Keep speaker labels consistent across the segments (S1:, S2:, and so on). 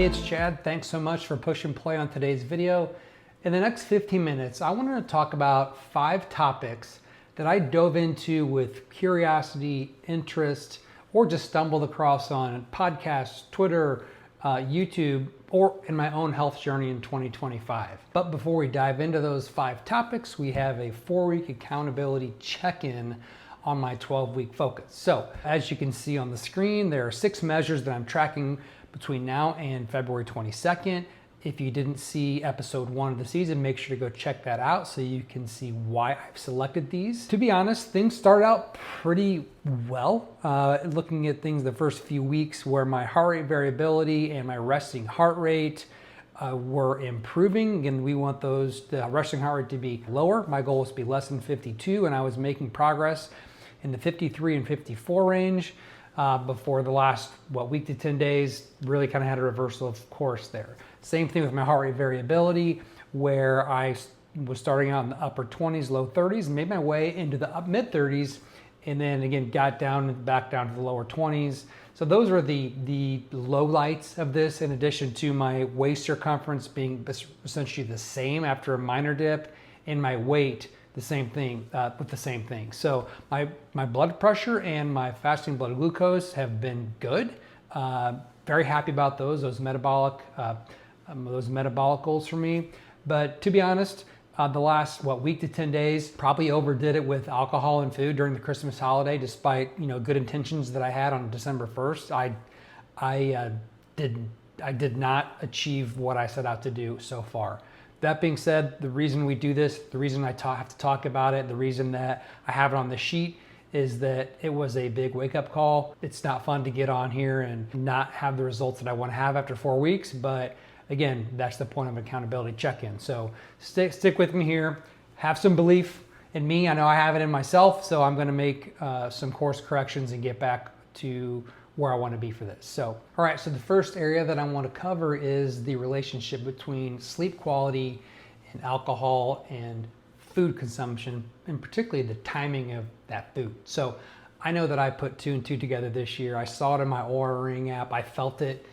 S1: it's Chad. Thanks so much for pushing play on today's video. In the next 15 minutes, I wanted to talk about 5 topics that I dove into with curiosity, interest, or just stumbled across on podcasts, Twitter, YouTube, or in my own health journey in 2025. But before we dive into those 5 topics, we have a 4-week accountability check-in on my 12-week focus. So as you can see on the screen, there are 6 measures that I'm tracking between now and February 22nd. If you didn't see episode 1 of the season, make sure to go check that out so you can see why I've selected these. To be honest, things started out pretty well. Looking at things the first few weeks where my heart rate variability and my resting heart rate were improving. Again, we want the resting heart rate to be lower. My goal was to be less than 52, and I was making progress in the 53 and 54 range before the last, week to 10 days, really kind of had a reversal of course there. Same thing with my heart rate variability, where I was starting out in the upper 20s, low 30s, and made my way into the mid 30s, and then again got back down to the lower 20s. So those are the low lights of this, in addition to my waist circumference being essentially the same after a minor dip, and my weight the same thing with the same thing. So my blood pressure and my fasting blood glucose have been good. Very happy about those metabolic goals for me. But to be honest, the last week to 10 days probably overdid it with alcohol and food during the Christmas holiday. Despite good intentions that I had on December 1st, I did not achieve what I set out to do so far. That being said, the reason we do this, the reason I have to talk about it, the reason that I have it on the sheet is that it was a big wake-up call. It's not fun to get on here and not have the results that I want to have after 4 weeks, but again, that's the point of accountability check-in. So stick with me here. Have some belief in me. I know I have it in myself, so I'm going to make some course corrections and get back to where I want to be for this. So, all right, so the first area that I want to cover is the relationship between sleep quality and alcohol and food consumption, and particularly the timing of that food. So I know that I put 2 and 2 together this year. I saw it in my Oura Ring app. I felt it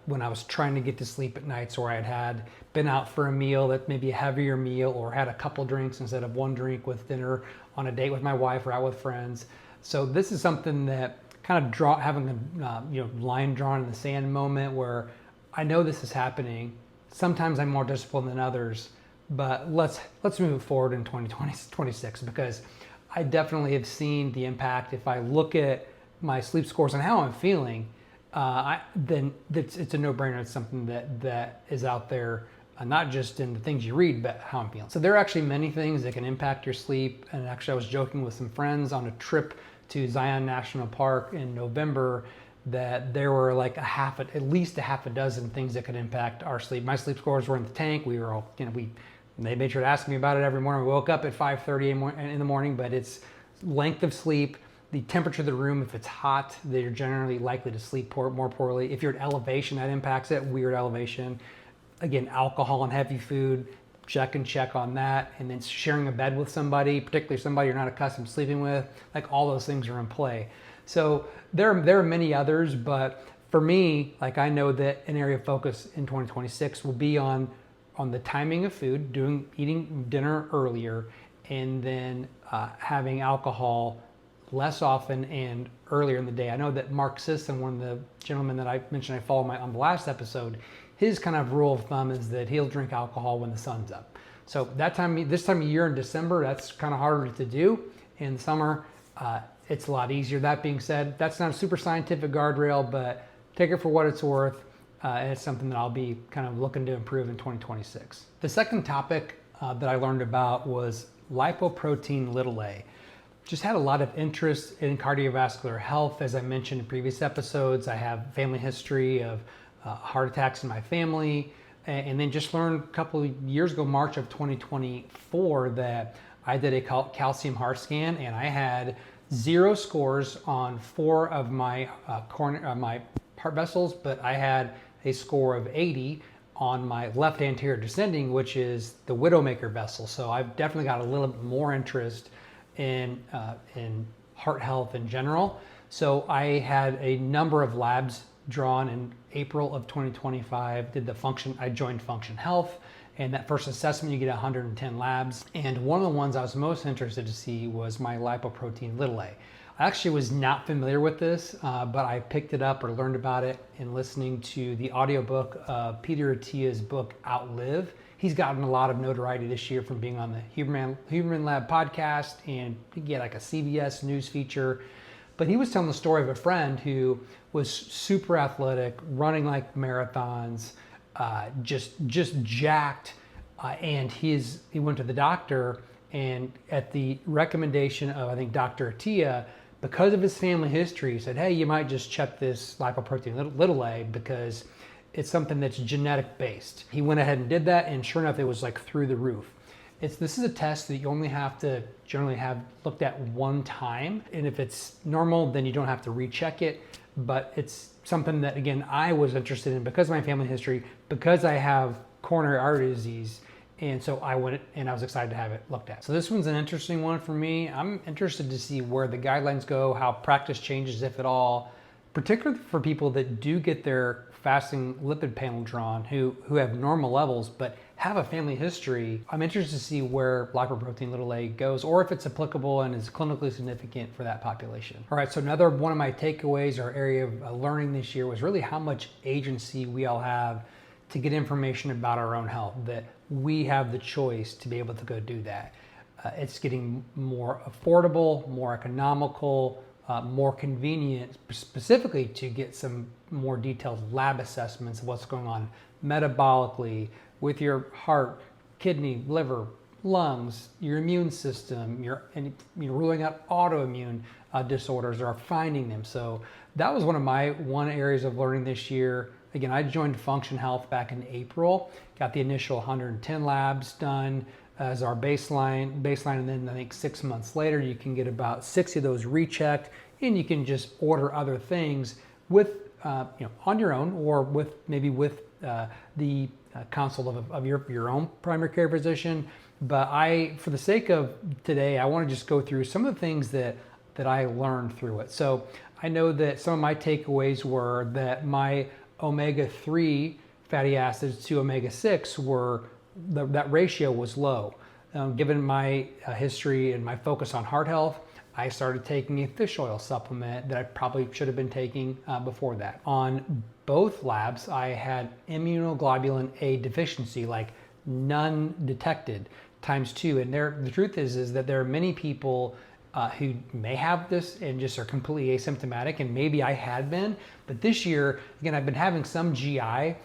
S1: when I was trying to get to sleep at nights, where I had been out for a meal that maybe a heavier meal, or had a couple drinks instead of 1 drink with dinner on a date with my wife or out with friends. So this is something that kind of having a line drawn in the sand moment, where I know this is happening. Sometimes I'm more disciplined than others, but let's move forward in 2026, because I definitely have seen the impact. If I look at my sleep scores and how I'm feeling, then it's a no-brainer. It's something that is out there, not just in the things you read, but how I'm feeling. So there are actually many things that can impact your sleep. And actually, I was joking with some friends on a trip to Zion National Park in November that there were like at least a half a dozen things that could impact our sleep. My sleep scores were in the tank. We were all, they made sure to ask me about it every morning. We woke up at 5:30 in the morning, but it's length of sleep, the temperature of the room. If it's hot, they're generally likely to sleep more poorly. If you're at elevation, that impacts it, weird elevation. Again, alcohol and heavy food, check on that. And then sharing a bed with somebody, particularly somebody you're not accustomed to sleeping with, like all those things are in play. So there are many others, but for me, like, I know that an area of focus in 2026 will be on the timing of food, eating dinner earlier, and then having alcohol less often and earlier in the day. I know that Mark Sisson, one of the gentlemen that I mentioned I follow on the last episode, his kind of rule of thumb is that he'll drink alcohol when the sun's up. So this time of year in December, that's kind of harder to do. In summer, it's a lot easier. That being said, that's not a super scientific guardrail, but take it for what it's worth. And it's something that I'll be kind of looking to improve in 2026. The second topic that I learned about was lipoprotein a. Just had a lot of interest in cardiovascular health. As I mentioned in previous episodes, I have family history of heart attacks in my family, and then just learned a couple of years ago, March of 2024, that I did a calcium heart scan, and I had 0 scores on 4 of my my heart vessels, but I had a score of 80 on my left anterior descending, which is the widowmaker vessel. So I've definitely got a little bit more interest in heart health in general. So I had a number of labs drawn in April of 2025, I joined Function Health, and that first assessment you get 110 labs. And one of the ones I was most interested to see was my lipoprotein a. I actually was not familiar with this, but I picked it up or learned about it in listening to the audiobook of Peter Attia's book, Outlive. He's gotten a lot of notoriety this year from being on the Huberman Lab podcast, and he had like a CBS news feature. But he was telling the story of a friend who was super athletic, running like marathons, just jacked, and he went to the doctor, and at the recommendation of, I think, Dr. Attia, because of his family history, he said, hey, you might just check this lipoprotein a because it's something that's genetic based. He went ahead and did that, and sure enough, it was like through the roof. This is a test that you only have to generally have looked at one time, and if it's normal, then you don't have to recheck it. But it's something that, again, I was interested in because of my family history, because I have coronary artery disease, and so I went and I was excited to have it looked at. So this one's an interesting one for me. I'm interested to see where the guidelines go, how practice changes, if at all, particularly for people that do get their fasting lipid panel drawn who have normal levels but have a family history. I'm interested to see where lipoprotein a goes, or if it's applicable and is clinically significant for that population. All right, so another one of my takeaways or area of learning this year was really how much agency we all have to get information about our own health, that we have the choice to be able to go do that. It's getting more affordable, more economical, more convenient, specifically to get some more detailed lab assessments of what's going on metabolically with your heart, kidney, liver, lungs, your immune system, you're ruling out autoimmune disorders or finding them. So that was one of my areas of learning this year. Again, I joined Function Health back in April, got the initial 110 labs done as our baseline, and then I think 6 months later, you can get about 60 of those rechecked, and you can just order other things with, on your own, or with the consult of your own primary care physician. But for the sake of today, I want to just go through some of the things that I learned through it. So I know that some of my takeaways were that my omega-3 fatty acids to omega-6 that ratio was low. Given my history and my focus on heart health, I started taking a fish oil supplement that I probably should have been taking before that. On both labs, I had immunoglobulin A deficiency, like none detected, _2. And the truth is that there are many people who may have this and just are completely asymptomatic, and maybe I had been. But this year, again, I've been having some GI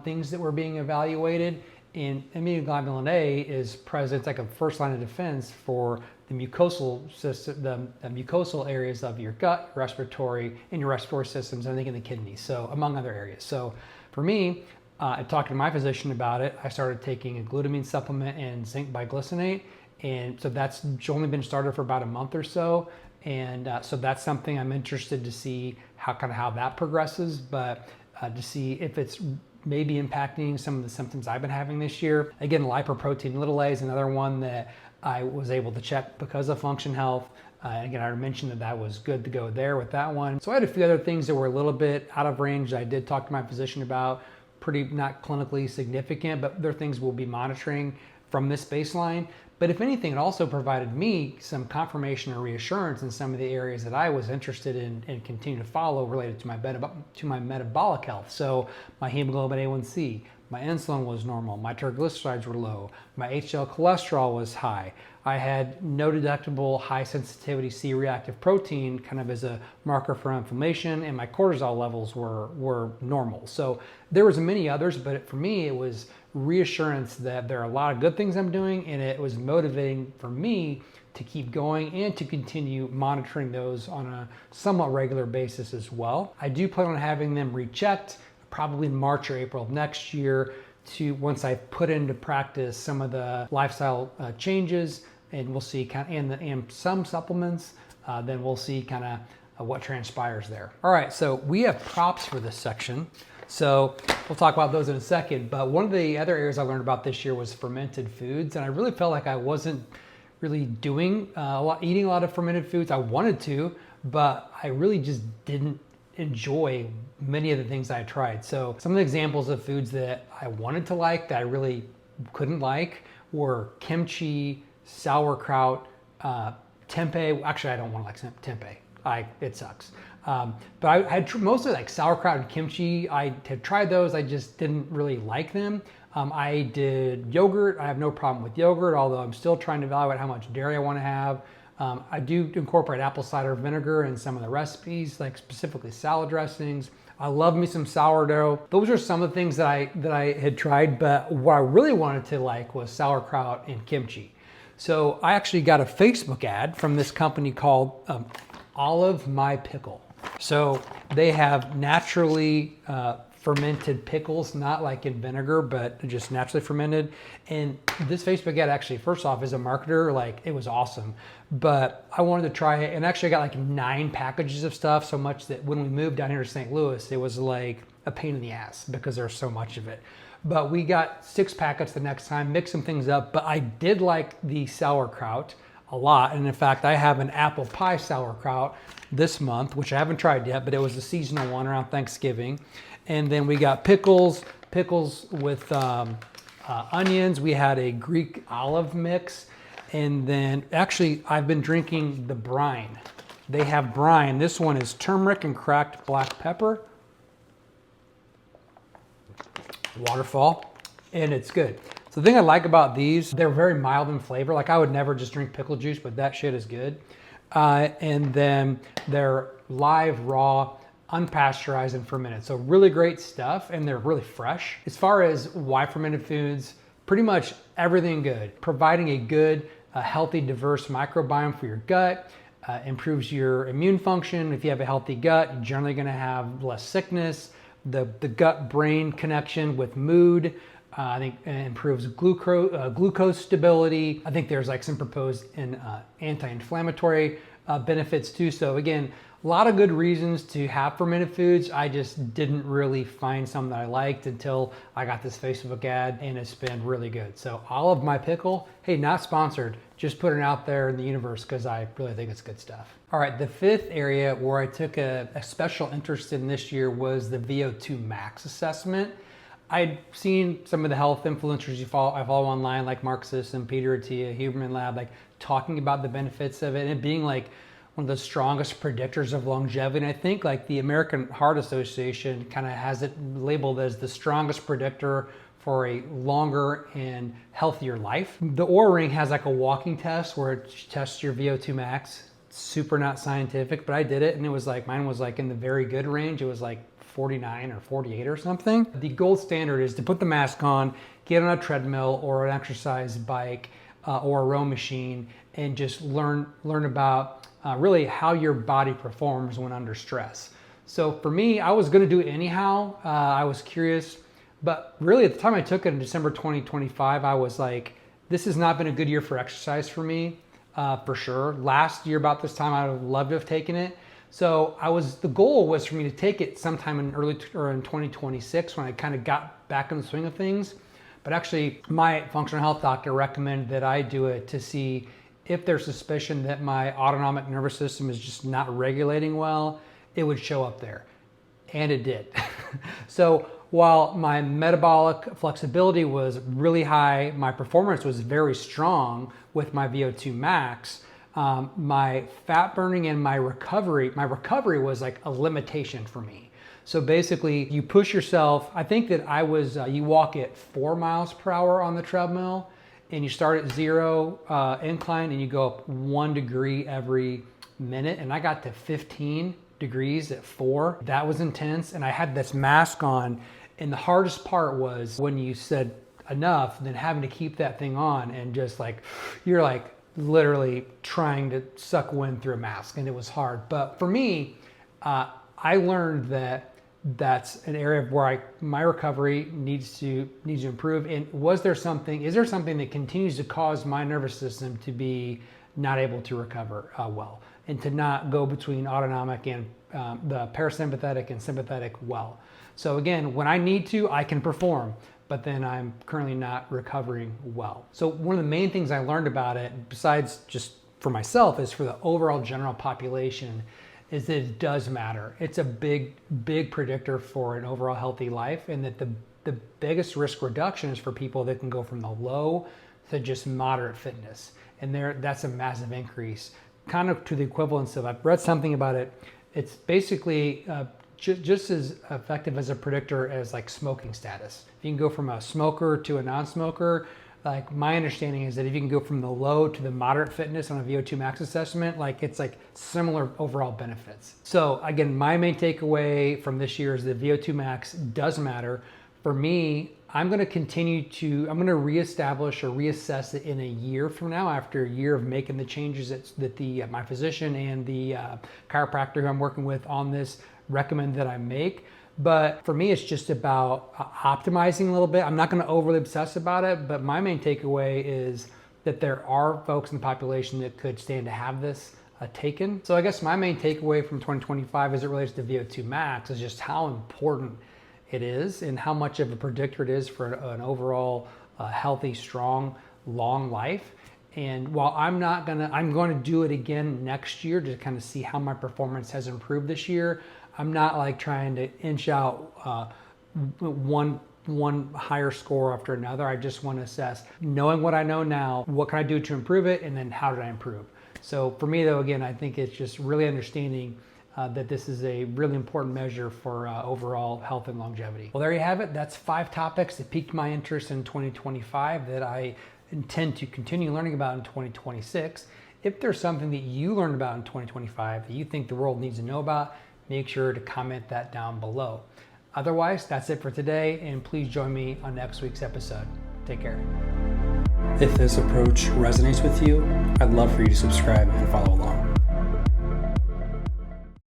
S1: things that were being evaluated, and immunoglobulin A is present. It's like a first line of defense for the mucosal system, the mucosal areas of your gut, respiratory, and your respiratory systems, and I think in the kidneys, so among other areas. So for me, I talked to my physician about it. I started taking a glutamine supplement and zinc biglycinate, and so that's only been started for about a month or so. And so that's something I'm interested to see how that progresses, but to see if it's maybe impacting some of the symptoms I've been having this year. Again, lipoprotein a is another one that I was able to check because of Function Health. Again, I mentioned that was good to go there with that one. So I had a few other things that were a little bit out of range I did talk to my physician about, pretty not clinically significant, but they're things we'll be monitoring from this baseline. But if anything, it also provided me some confirmation or reassurance in some of the areas that I was interested in and continue to follow related to my metabolic health. So my hemoglobin A1C, my insulin was normal, my triglycerides were low, my HDL cholesterol was high. I had no detectable high sensitivity C-reactive protein kind of as a marker for inflammation, and my cortisol levels were normal. So there was many others, but for me, it was reassurance that there are a lot of good things I'm doing, and it was motivating for me to keep going and to continue monitoring those on a somewhat regular basis as well. I do plan on having them rechecked probably in March or April of next year, once I put into practice some of the lifestyle changes, and we'll see and some supplements, then we'll see what transpires there. All right, so we have props for this section. So we'll talk about those in a second, but one of the other areas I learned about this year was fermented foods, and I really felt like I wasn't really eating a lot of fermented foods. I wanted to, but I really just didn't enjoy many of the things I tried. So some of the examples of foods that I wanted to like that I really couldn't like were kimchi, sauerkraut, tempeh. Actually, I don't want to like tempeh. It sucks. But I had mostly like sauerkraut and kimchi. I had tried those. I just didn't really like them. I did yogurt. I have no problem with yogurt, although I'm still trying to evaluate how much dairy I want to have. I do incorporate apple cider vinegar in some of the recipes, like specifically salad dressings. I love me some sourdough. Those are some of the things that I had tried, but what I really wanted to like was sauerkraut and kimchi. So I actually got a Facebook ad from this company called Olive My Pickle. So they have naturally fermented pickles, not like in vinegar, but just naturally fermented. And this Facebook ad actually, first off, as a marketer, like it was awesome. But I wanted to try it, and actually I got like 9 packages of stuff, so much that when we moved down here to St. Louis, it was like a pain in the ass because there's so much of it. But we got 6 packets the next time, mixed some things up. But I did like the sauerkraut a lot. And in fact, I have an apple pie sauerkraut this month, which I haven't tried yet, but it was a seasonal one around Thanksgiving. And then we got pickles with onions. We had a Greek olive mix. And then actually I've been drinking the brine. They have brine. This one is turmeric and cracked black pepper. Waterfall, and it's good. So the thing I like about these, they're very mild in flavor. Like I would never just drink pickle juice, but that shit is good. And then they're live, raw, unpasteurized, and fermented. So really great stuff, and they're really fresh. As far as why fermented foods, pretty much everything good. Providing a good, healthy, diverse microbiome for your gut, improves your immune function. If you have a healthy gut, you're generally gonna have less sickness. The gut-brain connection with mood, I think improves glucose stability. I think there's like some proposed anti-inflammatory benefits too. So again, a lot of good reasons to have fermented foods. I just didn't really find some that I liked until I got this Facebook ad, and it's been really good. So Olive My Pickle, hey, not sponsored, just putting it out there in the universe because I really think it's good stuff. All right, the 5th area where I took a special interest in this year was the VO₂ Max assessment. I'd seen some of the health influencers I follow online, like Mark Sisson, Peter Attia, Huberman Lab, like talking about the benefits of it and it being like one of the strongest predictors of longevity. And I think like the American Heart Association kind of has it labeled as the strongest predictor for a longer and healthier life. The Oura Ring has like a walking test where it tests your VO₂ max. Super not scientific, but I did it and it was like, mine was like in the very good range. It was like 49 or 48 or something. The gold standard is to put the mask on, get on a treadmill or an exercise bike or a row machine and just learn about really how your body performs when under stress. So for me, I was gonna do it anyhow. I was curious, but really at the time I took it in December 2025, I was like, this has not been a good year for exercise for me, for sure. Last year about this time, I would have loved to have taken it. So the goal was for me to take it sometime in in 2026 when I kind of got back in the swing of things. But actually my functional health doctor recommended that I do it to see if there's suspicion that my autonomic nervous system is just not regulating well, it would show up there. And it did. So while my metabolic flexibility was really high, my performance was very strong with my VO₂ max, my fat burning and my recovery was like a limitation for me. So basically you push yourself, I think that you walk at 4 miles per hour on the treadmill, and you start at 0 incline and you go up 1 degree every minute. And I got to 15 degrees at 4. That was intense. And I had this mask on. And the hardest part was when you said enough, then having to keep that thing on and just like, you're like literally trying to suck wind through a mask. And it was hard. But for me, I learned that that's an area where my recovery needs to improve. And is there something that continues to cause my nervous system to be not able to recover well and to not go between autonomic and the parasympathetic and sympathetic well? So again, when I need to, I can perform, but then I'm currently not recovering well. So one of the main things I learned about it, besides just for myself, is for the overall general population, is that it does matter. It's a big predictor for an overall healthy life, and that the biggest risk reduction is for people that can go from the low to just moderate fitness. And that's a massive increase, kind of to the equivalence of, I've read something about it. It's basically just as effective as a predictor as like smoking status. If you can go from a smoker to a non-smoker, like my understanding is that if you can go from the low to the moderate fitness on a VO₂ Max assessment, like it's like similar overall benefits. So again, my main takeaway from this year is that VO₂ Max does matter. For me, I'm going to reestablish or reassess it in a year from now, after a year of making the changes that my physician and the chiropractor who I'm working with on this recommend that I make. But for me, it's just about optimizing a little bit. I'm not going to overly obsess about it, but my main takeaway is that there are folks in the population that could stand to have this taken. So I guess my main takeaway from 2025 as it relates to VO₂ Max is just how important it is and how much of a predictor it is for an overall healthy, strong, long life. And while I'm going to do it again next year to kind of see how my performance has improved this year. I'm not like trying to inch out one higher score after another. I just want to assess, knowing what I know now, what can I do to improve it, and then how did I improve? So for me though, again, I think it's just really understanding that this is a really important measure for overall health and longevity. Well, there you have it. That's 5 topics that piqued my interest in 2025 that I intend to continue learning about in 2026. If there's something that you learned about in 2025 that you think the world needs to know about, make sure to comment that down below. Otherwise, that's it for today, and please join me on next week's episode. Take care. If this approach resonates with you, I'd love for you to subscribe and follow along.